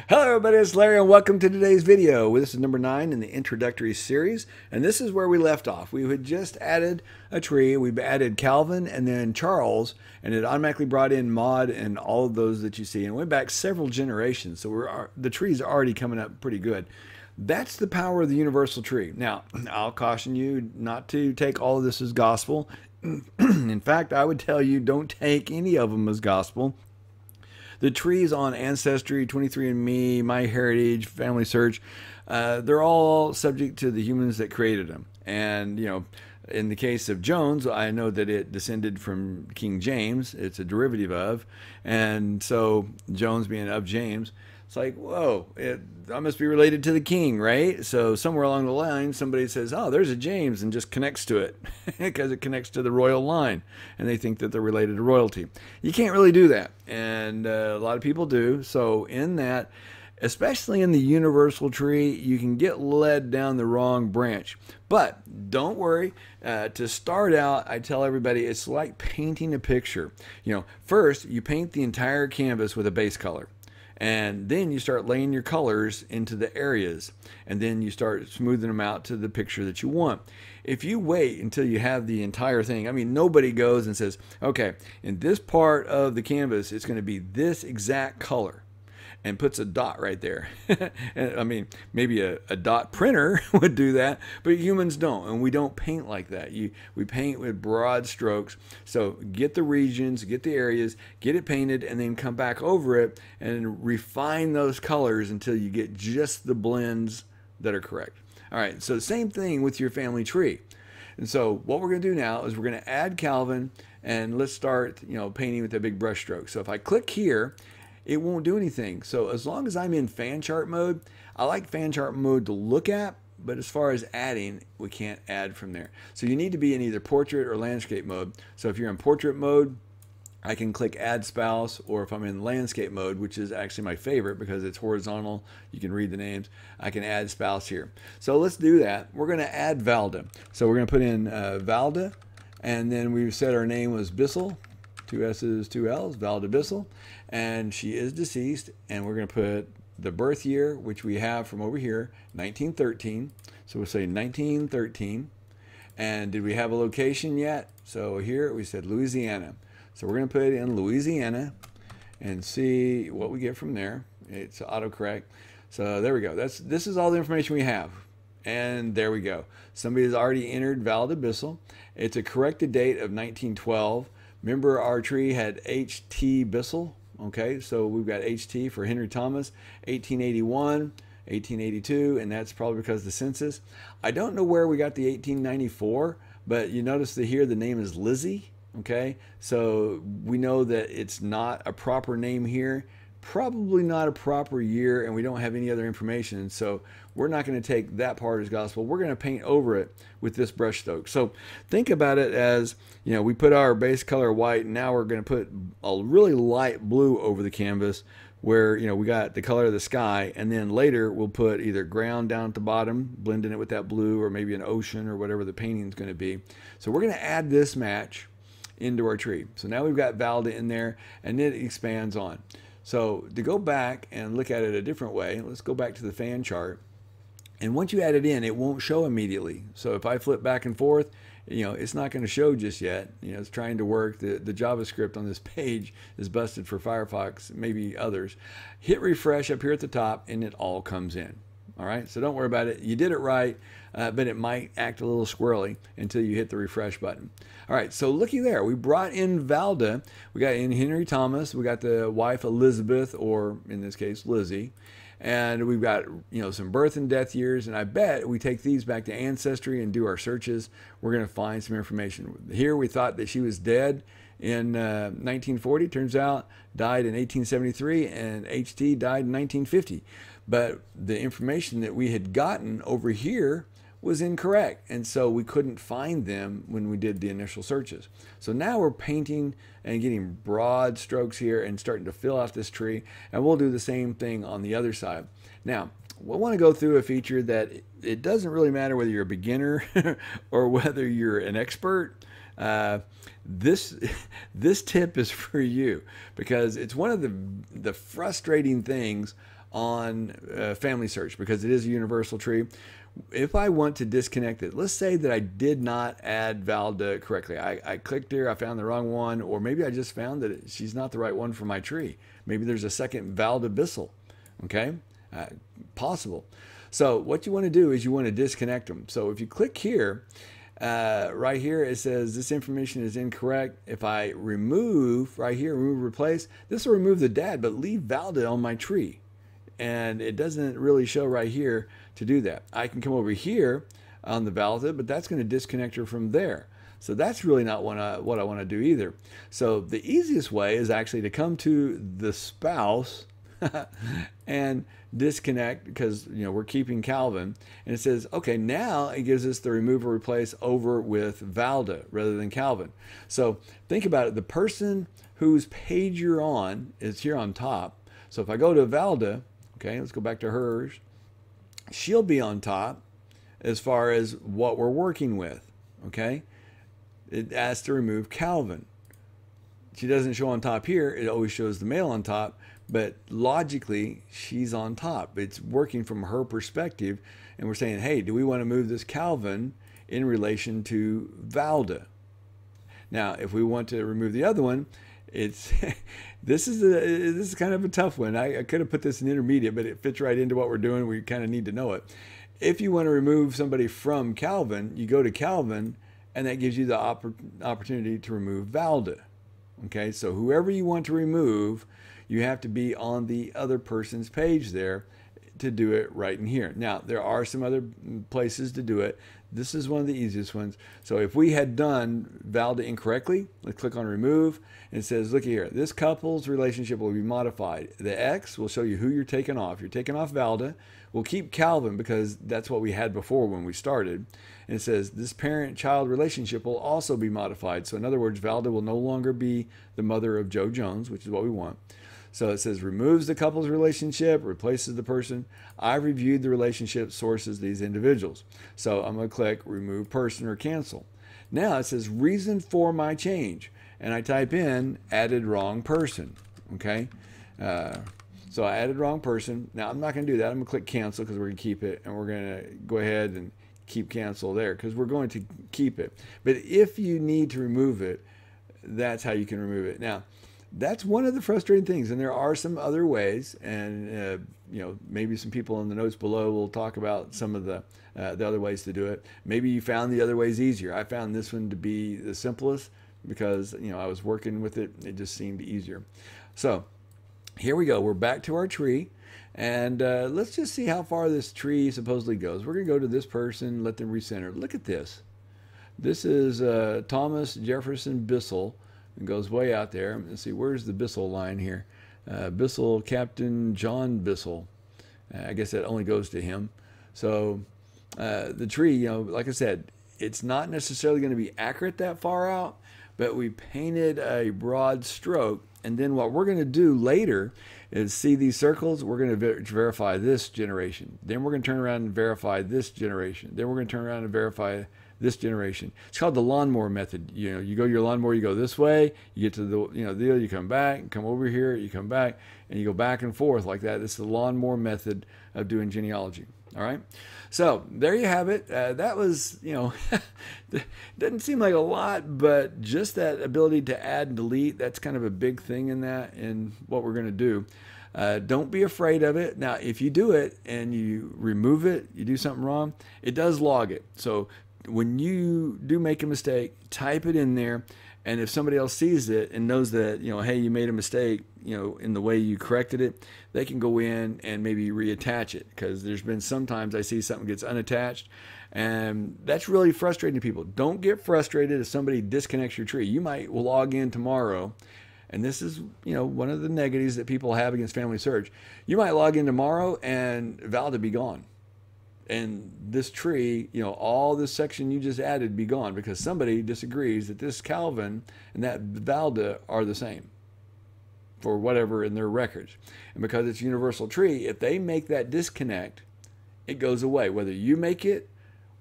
Hello everybody, it's Larry and welcome to today's video. This is number 9 in the introductory series, and this is where we left off. We had just added a tree. We added Calvin and then Charles, and it automatically brought in Maud and all of those that you see, and went back several generations. So the tree's already coming up pretty good. That's the power of the universal tree. Now, I'll caution you not to take all of this as gospel. In fact, I would tell you don't take any of them as gospel. The trees on Ancestry, 23andMe, MyHeritage, FamilySearch, they're all subject to the humans that created them. And, you know, in the case of Jones, I know that it descended from King James. It's a derivative of. And so Jones being of James, it's like, whoa, I must be related to the king, right? So somewhere along the line, somebody says, oh, there's a James, and just connects to it because it connects to the royal line, and they think that they're related to royalty. You can't really do that, and a lot of people do. So in that, especially in the universal tree, you can get led down the wrong branch. But don't worry. To start out, I tell everybody it's like painting a picture. You know, first you paint the entire canvas with a base color. And then you start laying your colors into the areas, and then you start smoothing them out to the picture that you want. If you wait until you have the entire thing, I mean, nobody goes and says, okay, in this part of the canvas, it's going to be this exact color, and puts a dot right there. And, I mean, maybe a dot printer would do that, but humans don't, and we don't paint like that. We paint with broad strokes. So get the regions, get the areas, get it painted, and then come back over it and refine those colors until you get just the blends that are correct. All right, so same thing with your family tree. And so what we're going to do now is we're going to add Calvin, and let's start, you know, painting with a big brush stroke. So if I click here, it won't do anything. So as long as I'm in fan chart mode, I like fan chart mode to look at, but as far as adding, we can't add from there. So you need to be in either portrait or landscape mode. So if you're in portrait mode, I can click add spouse, or if I'm in landscape mode, which is actually my favorite because it's horizontal, you can read the names, I can add spouse here. So let's do that. We're going to add Valda. So we're going to put in Valda, and then we said our name was Bissell. 2 S's, 2 L's, Valda Bissell, and she is deceased, and we're going to put the birth year, which we have from over here, 1913. So we'll say 1913. And did we have a location yet? So here we said Louisiana. So we're going to put it in Louisiana and see what we get from there. It's autocorrect. So there we go. This is all the information we have. And there we go. Somebody has already entered Valda Bissell. It's a corrected date of 1912. Remember, our tree had H.T. Bissell, okay? So we've got H.T. for Henry Thomas, 1881, 1882, and that's probably because of the census. I don't know where we got the 1894, but you notice that here the name is Lizzie, okay? So we know that it's not a proper name here, probably not a proper year, and we don't have any other information. So we're not going to take that part as gospel. We're going to paint over it with this brush stroke. So think about it as, you know, we put our base color white, and now we're going to put a really light blue over the canvas where, you know, we got the color of the sky, and then later we'll put either ground down at the bottom, blending it with that blue, or maybe an ocean or whatever the painting is going to be. So we're going to add this match into our tree. So now we've got Valda in there, and it expands on. So to go back and look at it a different way, let's go back to the fan chart. And once you add it in, it won't show immediately. So if I flip back and forth, you know, it's not going to show just yet. You know, it's trying to work. The JavaScript on this page is busted for Firefox, maybe others. Hit refresh up here at the top, and it all comes in. All right, so don't worry about it. You did it right, but it might act a little squirrely until you hit the refresh button. All right, so looky there. We brought in Valda. We got in Henry Thomas. We got the wife Elizabeth, or in this case, Lizzie. And we've got, you know, some birth and death years. And I bet we take these back to Ancestry and do our searches, we're going to find some information. Here we thought that she was dead in 1940. Turns out died in 1873, and HT died in 1950. But the information that we had gotten over here was incorrect, and so we couldn't find them when we did the initial searches. So now we're painting and getting broad strokes here and starting to fill out this tree, and we'll do the same thing on the other side. Now, we want to go through a feature that it doesn't really matter whether you're a beginner or whether you're an expert. This tip is for you, because it's one of the frustrating things on FamilySearch because it is a universal tree. If I want to disconnect it, let's say that I did not add Valda correctly. I clicked here, I found the wrong one, or maybe I just found that she's not the right one for my tree. Maybe there's a second Valda Bissell, okay? Possible. So what you want to do is you want to disconnect them. So if you click here, right here it says this information is incorrect. If I remove right here, remove replace, this will remove the dad but leave Valda on my tree. And it doesn't really show right here to do that. I can come over here on the Valda, but that's going to disconnect her from there. So that's really not what I want to do either. So the easiest way is actually to come to the spouse and disconnect, because we're keeping Calvin, and it says okay, now it gives us the remove or replace over with Valda rather than Calvin. So think about it, the person whose page you're on is here on top. So if I go to Valda, okay, let's go back to hers, she'll be on top as far as what we're working with. Okay, it asks to remove Calvin. She doesn't show on top here, it always shows the male on top, but logically she's on top. It's working from her perspective, and we're saying, hey, do we want to move this Calvin in relation to Valda? Now if we want to remove the other one, it's this is kind of a tough one. I could have put this in intermediate, but it fits right into what we're doing. We kind of need to know it. If you want to remove somebody from Calvin, you go to Calvin, and that gives you the opportunity to remove Valda. Okay, so whoever you want to remove, you have to be on the other person's page there to do it right in here. Now, there are some other places to do it. This is one of the easiest ones. So if we had done Valda incorrectly, let's click on remove, and it says, look here, this couple's relationship will be modified. The X will show you who you're taking off. You're taking off Valda. We'll keep Calvin because that's what we had before when we started. And it says this parent-child relationship will also be modified. So in other words, Valda will no longer be the mother of Joe Jones, which is what we want. So it says removes the couple's relationship, replaces the person. I reviewed the relationship sources these individuals. So I'm going to click remove person or cancel. Now it says reason for my change. And I type in added wrong person. Okay. So I added wrong person. Now I'm not going to do that. I'm going to click cancel because we're going to keep it. And we're going to go ahead and keep cancel there because we're going to keep it. But if you need to remove it, that's how you can remove it. Now, that's one of the frustrating things, and there are some other ways, and maybe some people in the notes below will talk about some of the other ways to do it. Maybe you found the other ways easier. I found this one to be the simplest because I was working with it. It just seemed easier. So here we go. We're back to our tree, and let's just see how far this tree supposedly goes. We're going to go to this person, let them recenter. Look at this. This is Thomas Jefferson Bissell. It goes way out there. Let's see, where's the Bissell line here? Bissell, Captain John Bissell. I guess that only goes to him. So the tree, like I said, it's not necessarily going to be accurate that far out, but we painted a broad stroke. And then what we're going to do later is see these circles. We're going to verify this generation. Then we're going to turn around and verify this generation. Then we're going to turn around and verify this generation. It's called the lawnmower method. You go your lawnmower, you go this way, you get to the deal, you come back, come over here, you come back, and you go back and forth like that. This is the lawnmower method of doing genealogy. All right. So there you have it. That was, doesn't seem like a lot, but just that ability to add and delete, that's kind of a big thing in that, and what we're going to do. Don't be afraid of it. Now, if you do it and you remove it, you do something wrong, it does log it. So when you do make a mistake, type it in there, and if somebody else sees it and knows that, hey, you made a mistake, in the way you corrected it, they can go in and maybe reattach it, because there's been sometimes I see something gets unattached, and that's really frustrating to people. Don't get frustrated if somebody disconnects your tree. You might log in tomorrow, and this is, one of the negatives that people have against FamilySearch. You might log in tomorrow and Valda be gone. And this tree, all this section you just added be gone because somebody disagrees that this Calvin and that Valda are the same for whatever in their records. And because it's a universal tree, if they make that disconnect, it goes away, whether you make it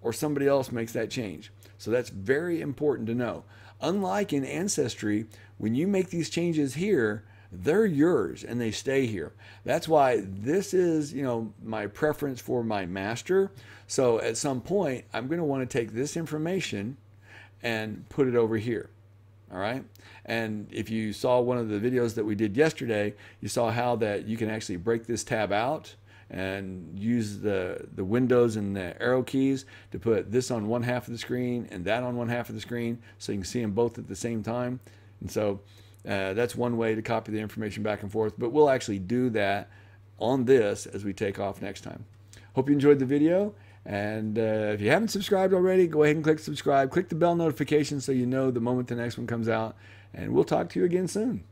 or somebody else makes that change. So that's very important to know. Unlike in Ancestry, when you make these changes here, they're yours and they stay here. That's why this is, my preference for my master. So at some point, I'm going to want to take this information and put it over here. All right. And if you saw one of the videos that we did yesterday, you saw how that you can actually break this tab out and use the windows and the arrow keys to put this on one half of the screen and that on one half of the screen, so you can see them both at the same time. And so that's one way to copy the information back and forth, but we'll actually do that on this as we take off next time. Hope you enjoyed the video. And if you haven't subscribed already, go ahead and click subscribe. Click the bell notification so you know the moment the next one comes out. And we'll talk to you again soon.